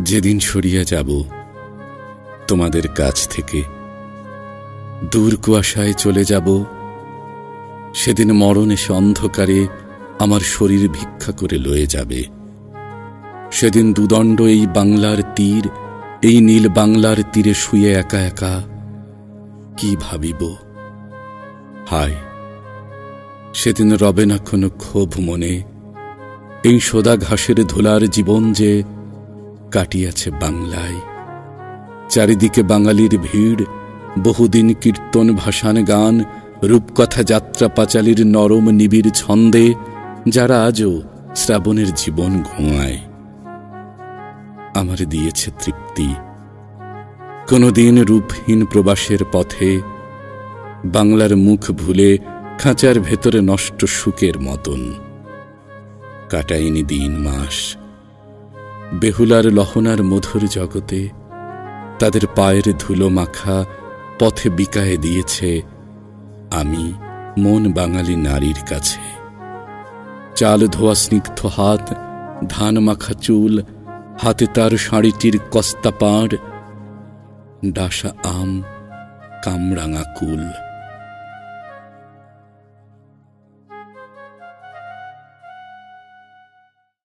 যেদিন সরিয়া যাব তোমাদের কাছ থেকে, দূর কুয়াশায় চলে যাব, সেদিন মরণ এসে অন্ধকারে আমার শরীর ভিক্ষা করে লয়ে যাবে। সেদিন দুদণ্ড এই বাংলার তীর, এই নীল বাংলার তীরে শুয়ে একা একা কি ভাবিব। হায়, সেদিন রবে না কোনো ক্ষোভ মনে, এই সোদা ঘাসের ধুলার জীবন যে কাটিয়াছে বাংলায়। চারিদিকে বাঙালির ভিড়, বহুদিন কীর্তন ভাসান গান, রূপকথা যাত্রা পাঁচালীর নরম নিবিড় ছন্দে, যারা আজও শ্রাবণের জীবন ঘুমায়। আমার দিয়েছে তৃপ্তি কোনদিন রূপহীন প্রবাসের পথে, বাংলার মুখ ভুলে খাঁচার ভেতরে নষ্ট সুখের মতন। কাটাইনি দিন মাস বেহুলার লহনার মধুর জগতে, তাদের পায়ের ধুলো মাখা পথে বিকায়ে দিয়েছে আমি মন বাঙালি নারীর কাছে। চাল ধোয়া স্নিগ্ধ হাত, ধান মাখা চুল, হাতে তার শাড়িটির কস্তা পাড়, ডাসা আম, কামরাঙা কুল।